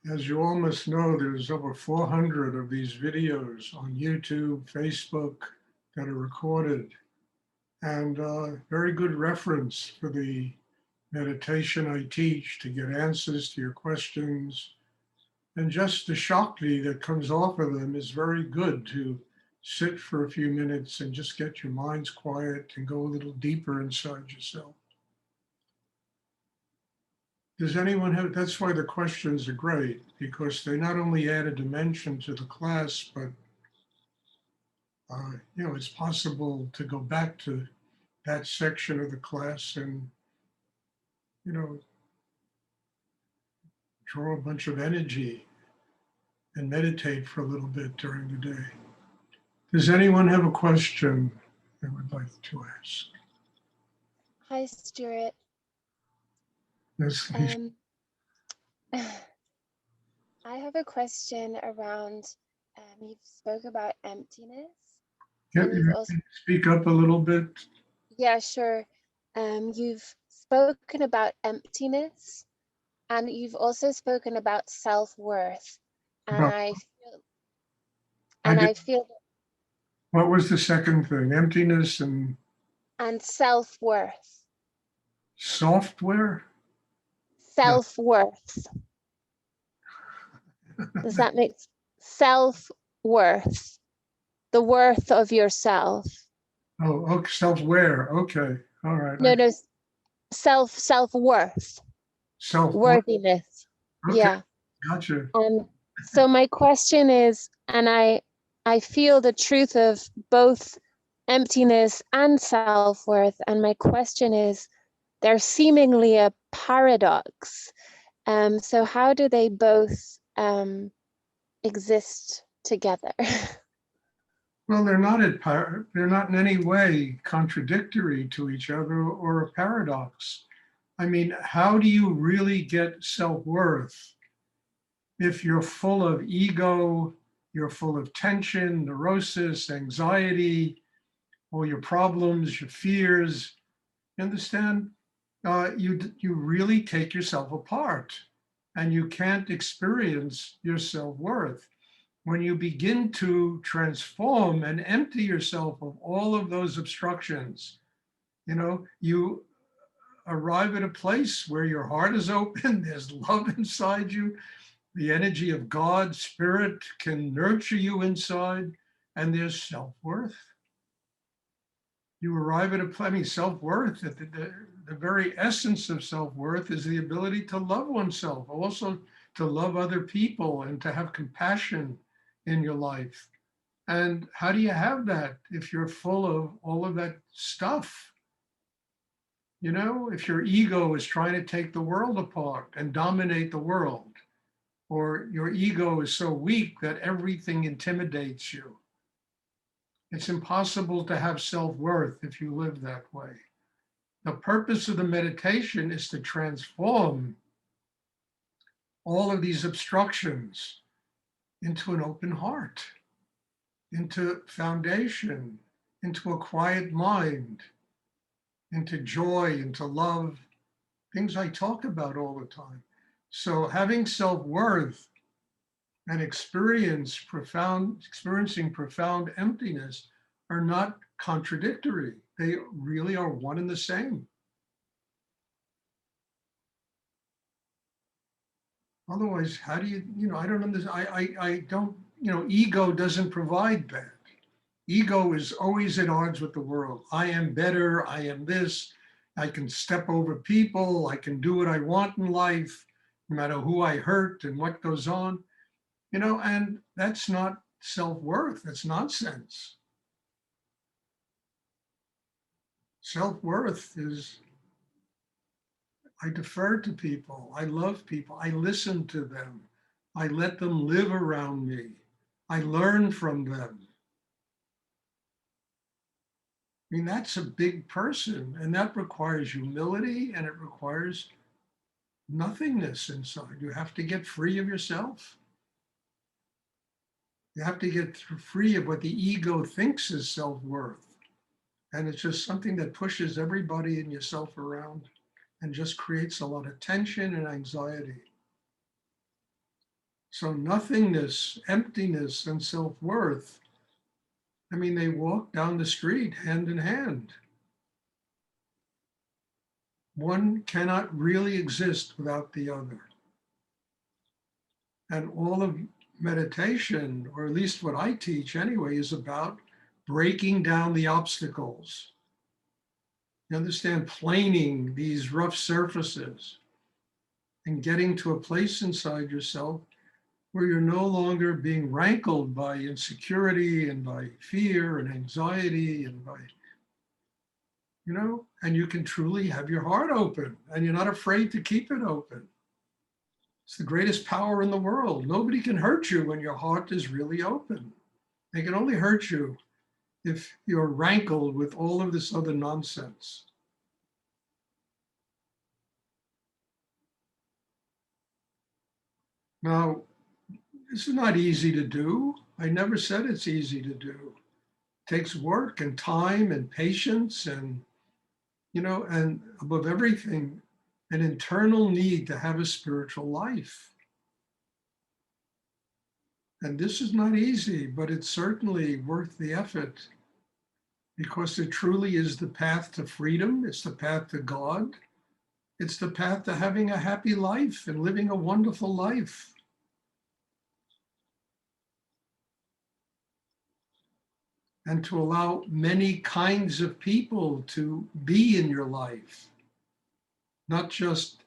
As you all must know, there's over 400 of these videos on YouTube, Facebook that are recorded, and very good reference for the meditation I teach to get answers to your questions. And just the Shakti that comes off of them is very good to sit for a few minutes and just get your minds quiet and go a little deeper inside yourself. Does anyone have, that's why the questions are great, because they not only add a dimension to the class, but it's possible to go back to that section of the class and, you know, draw a bunch of energy and meditate for a little bit during the day. Does anyone have a question they would like to ask? Hi, Stuart. Yes, I have a question around, you spoke about emptiness. Can you Also, speak up a little bit? yeah, sure. You've spoken about emptiness, and you've also spoken about self-worth. And About, I feel what was the second thing? Emptiness and self-worth. software? Self-worth. Does that make self-worth? The worth of yourself. Oh, okay, self-aware. Okay, all right. No, self-worth. Self-worth. Worthiness. Okay, Yeah. gotcha. So my question is, and I feel the truth of both emptiness and self-worth, and my question is, they're seemingly a paradox. So how do they both exist together? Well, they're not in any way contradictory to each other or a paradox. I mean, how do you really get self-worth if you're full of ego, you're full of tension, neurosis, anxiety, all your problems, your fears? You understand? You really take yourself apart, and you can't experience your self-worth. When you begin to transform and empty yourself of all of those obstructions, you arrive at a place where your heart is open, there's love inside you, the energy of God, spirit can nurture you inside, and there's self-worth. You arrive at a place, I mean, self-worth, the very essence of self-worth is the ability to love oneself, also to love other people and to have compassion in your life. And how do you have that if you're full of all of that stuff? If your ego is trying to take the world apart and dominate the world, or your ego is so weak that everything intimidates you, it's impossible to have self-worth if you live that way. The purpose of the meditation is to transform all of these obstructions into an open heart, into foundation, into a quiet mind, into joy, into love, things I talk about all the time. So having self-worth and experiencing profound emptiness are not contradictory. They really are one and the same. Otherwise, how do I don't understand. I don't, ego doesn't provide that. Ego is always at odds with the world. I am better, I am this, I can step over people, I can do what I want in life, no matter who I hurt and what goes on, and that's not self-worth, that's nonsense. Self-worth is, I defer to people, I love people, I listen to them, I let them live around me, I learn from them. I mean, that's a big person, and that requires humility, and it requires nothingness inside. You have to get free of yourself. You have to get free of what the ego thinks is self-worth. And it's just something that pushes everybody and yourself around and just creates a lot of tension and anxiety. So nothingness, emptiness, and self-worth, I mean, they walk down the street hand in hand. One cannot really exist without the other. And all of meditation, or at least what I teach anyway, is about breaking down the obstacles. You understand, planing these rough surfaces and getting to a place inside yourself where you're no longer being rankled by insecurity and by fear and anxiety and by, and you can truly have your heart open and you're not afraid to keep it open. It's the greatest power in the world. Nobody can hurt you when your heart is really open. They can only hurt you if you're rankled with all of this other nonsense. Now, this is not easy to do. I never said it's easy to do. It takes work and time and patience and, and above everything, an internal need to have a spiritual life. And this is not easy, but it's certainly worth the effort because it truly is the path to freedom. It's the path to God. It's the path to having a happy life and living a wonderful life. And to allow many kinds of people to be in your life. Not just,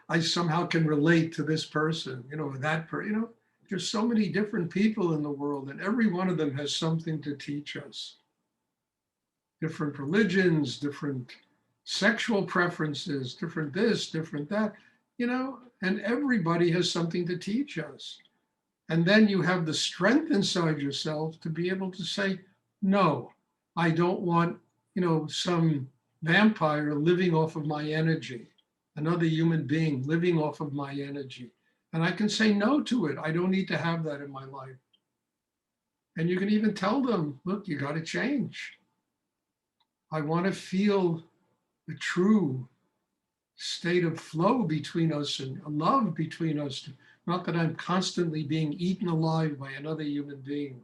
I somehow can relate to this person, that person, there's so many different people in the world and every one of them has something to teach us. Different religions, different sexual preferences, different this, different that, and everybody has something to teach us. And then you have the strength inside yourself to be able to say, no, I don't want, some vampire living off of my energy, another human being living off of my energy. And I can say no to it. I don't need to have that in my life. And you can even tell them, look, you got to change. I want to feel the true state of flow between us and love between us. Not that I'm constantly being eaten alive by another human being,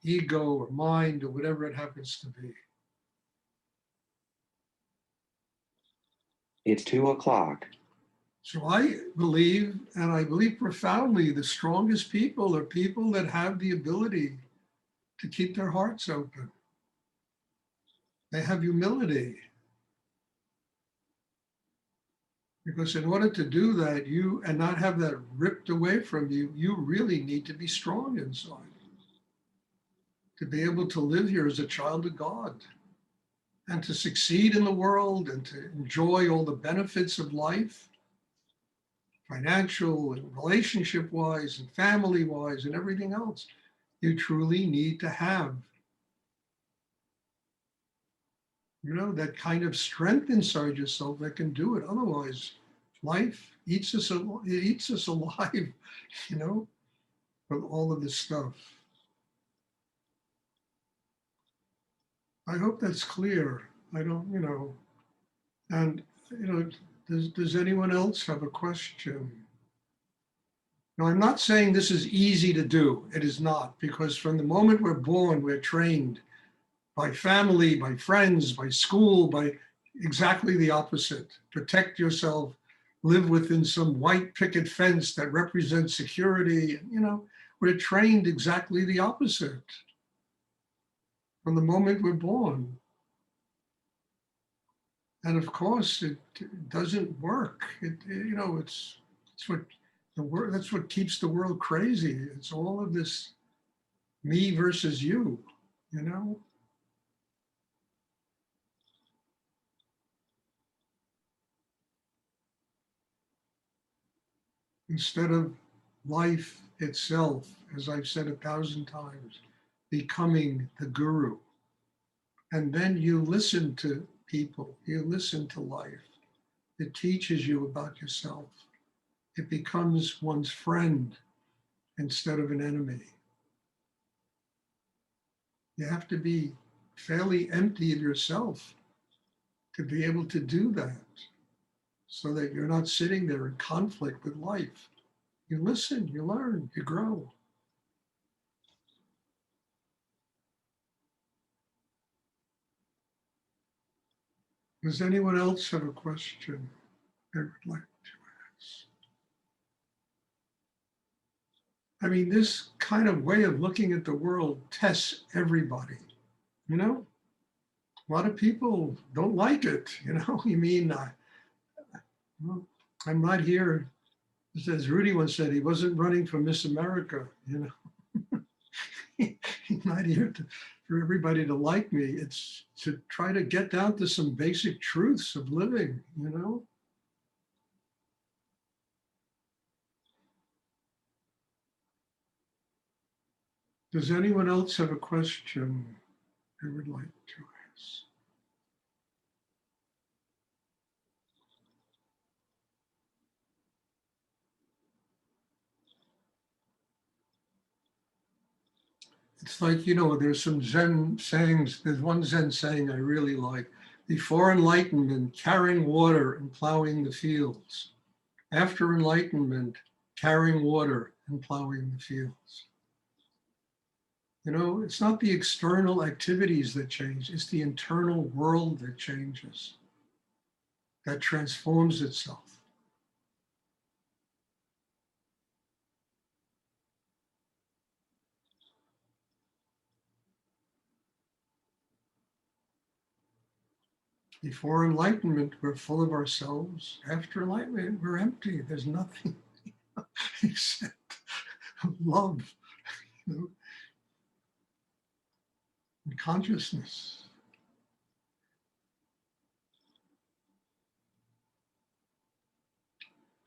ego or mind or whatever it happens to be. It's 2:00. So I believe, and I believe profoundly, the strongest people are people that have the ability to keep their hearts open. They have humility. Because in order to do that, and not have that ripped away from you, you really need to be strong inside. To be able to live here as a child of God and to succeed in the world and to enjoy all the benefits of life, financial and relationship-wise and family-wise and everything else, you truly need to have, that kind of strength inside yourself that can do it. Otherwise, life eats us alive, with all of this stuff. I hope that's clear. I don't, and, does anyone else have a question? Now, I'm not saying this is easy to do. It is not, because from the moment we're born, we're trained by family, by friends, by school, by exactly the opposite. Protect yourself, live within some white picket fence that represents security. We're trained exactly the opposite from the moment we're born. And of course, it doesn't work. It's what that's what keeps the world crazy. It's all of this me versus you, Instead of life itself, as I've said 1,000 times, becoming the guru. And then you listen to people, you listen to life. It teaches you about yourself. It becomes one's friend instead of an enemy. You have to be fairly empty of yourself to be able to do that, so that you're not sitting there in conflict with life. You listen, you learn, you grow. Does anyone else have a question they would like to ask? I mean, this kind of way of looking at the world tests everybody, you know? A lot of people don't like it, you know? You mean, well, I'm not here, as Rudy once said, he wasn't running for Miss America, you know? He's not here for everybody to like me. It's to try to get down to some basic truths of living, you know? Does anyone else have a question they would like to ask? It's like, you know, there's some Zen sayings. There's one Zen saying I really like. Before enlightenment, carrying water and plowing the fields. After enlightenment, carrying water and plowing the fields. You know, it's not the external activities that change, it's the internal world that changes, that transforms itself. Before enlightenment, we're full of ourselves. After enlightenment, we're empty. There's nothing except love, you know, and consciousness.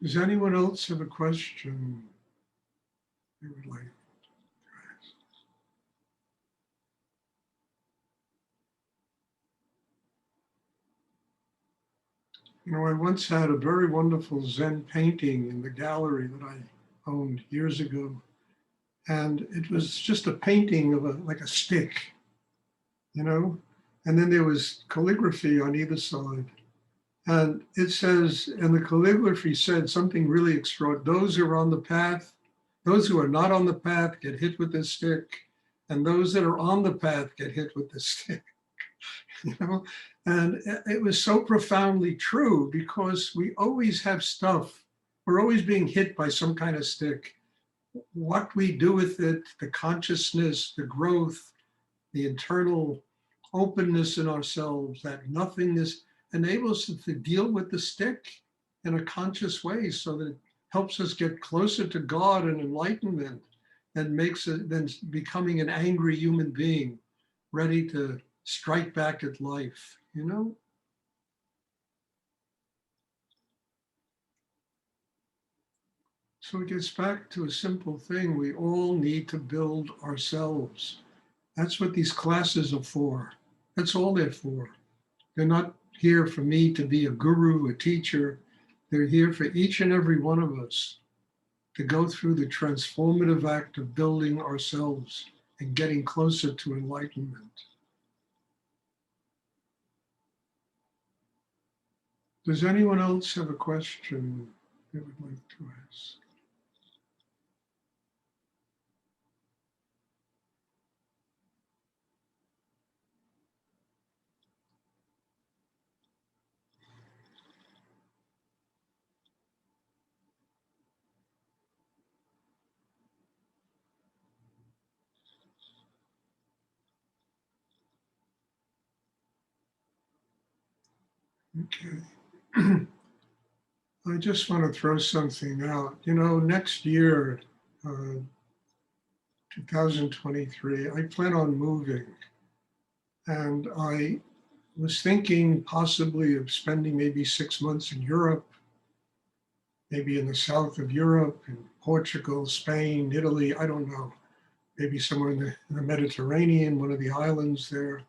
Does anyone else have a question they would like to ask? You know, I once had a very wonderful Zen painting in the gallery that I owned years ago. And it was just a painting of like a stick, you know? And then there was calligraphy on either side. And it says, and the calligraphy said something really extraordinary. Those who are on the path, those who are not on the path get hit with this stick. And those that are on the path get hit with this stick, you know? And it was so profoundly true because we always have stuff. We're always being hit by some kind of stick. What we do with it, the consciousness, the growth, the internal openness in ourselves, that nothingness enables us to deal with the stick in a conscious way so that it helps us get closer to God and enlightenment than makes it than becoming an angry human being ready to strike back at life, you know? So it gets back to a simple thing. We all need to build ourselves. That's what these classes are for. That's all they're for. They're not here for me to be a guru, a teacher. They're here for each and every one of us to go through the transformative act of building ourselves and getting closer to enlightenment. Does anyone else have a question they would like to ask? Okay. I just want to throw something out. You know, next year, 2023, I plan on moving. And I was thinking possibly of spending maybe 6 months in Europe, maybe in the south of Europe, in Portugal, Spain, Italy, I don't know, maybe somewhere in the Mediterranean, one of the islands there.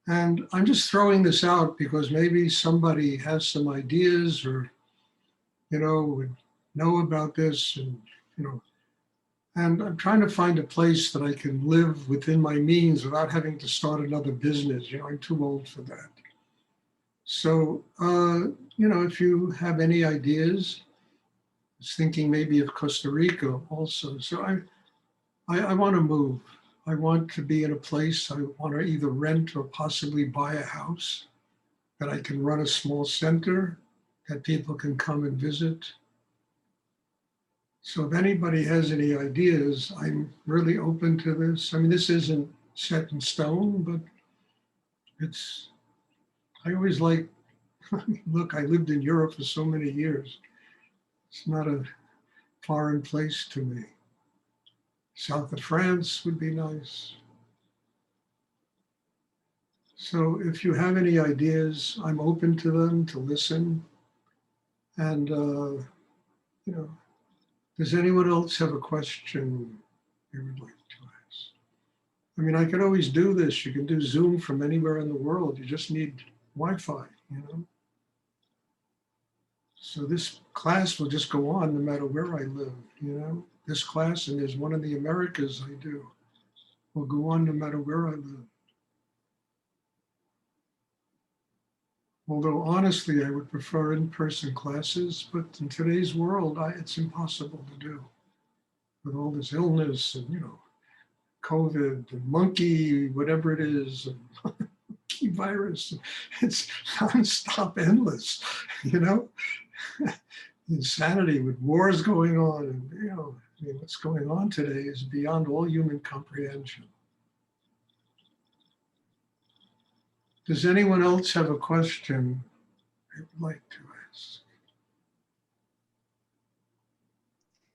And I'm just throwing this out because maybe somebody has some ideas or, you would know about this and I'm trying to find a place that I can live within my means without having to start another business. I'm too old for that. So, if you have any ideas, was thinking maybe of Costa Rica also. So I want to move. I want to be in a place. I want to either rent or possibly buy a house that I can run a small center that people can come and visit. So if anybody has any ideas, I'm really open to this. I mean, this isn't set in stone, but I always like, look, I lived in Europe for so many years. It's not a foreign place to me. South of France would be nice. So if you have any ideas, I'm open to them, to listen. And, does anyone else have a question they would like to ask? I mean, I could always do this. You can do Zoom from anywhere in the world. You just need Wi-Fi, So this class will just go on no matter where I live, This class, and there's one in the Americas I do, will go on no matter where I live. Although honestly, I would prefer in-person classes, but in today's world, it's impossible to do with all this illness and, COVID and monkey, whatever it is, and monkey virus. It's nonstop endless, Insanity with wars going on. And, what's going on today is beyond all human comprehension. Does anyone else have a question they would like to ask?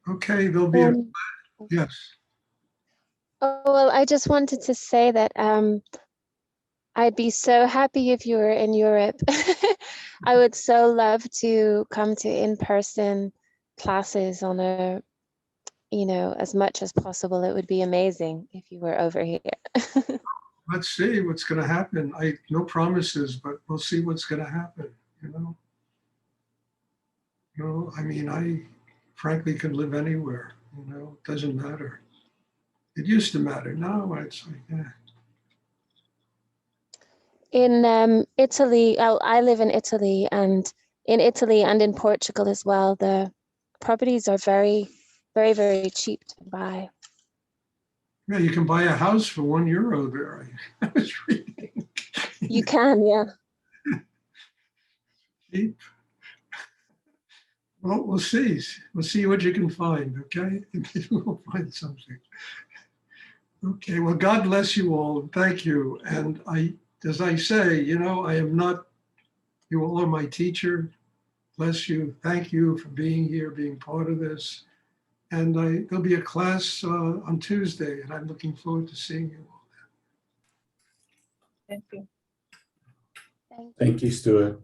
Okay, there'll be yes. Oh, well, I just wanted to say that I'd be so happy if you were in Europe. I would so love to come to in-person classes on as much as possible. It would be amazing if you were over here. Let's see what's going to happen. No promises, but we'll see what's going to happen. I mean, I frankly can live anywhere. It doesn't matter. It used to matter. Now it's like, yeah. In Italy, I live in Italy, and in Italy and in Portugal as well, the properties are very, very, very cheap to buy. Yeah, you can buy a house for €1 there. I was reading. You can, yeah. Cheap. Well, we'll see. We'll see what you can find, okay? We'll find something. Okay, well, God bless you all, and thank you. And as I say, I am not, you all are my teacher. Bless you. Thank you for being here, being part of this. And there'll be a class on Tuesday, and I'm looking forward to seeing you all. Thank you. Thank you. Thank you, Stuart.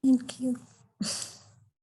Thank you.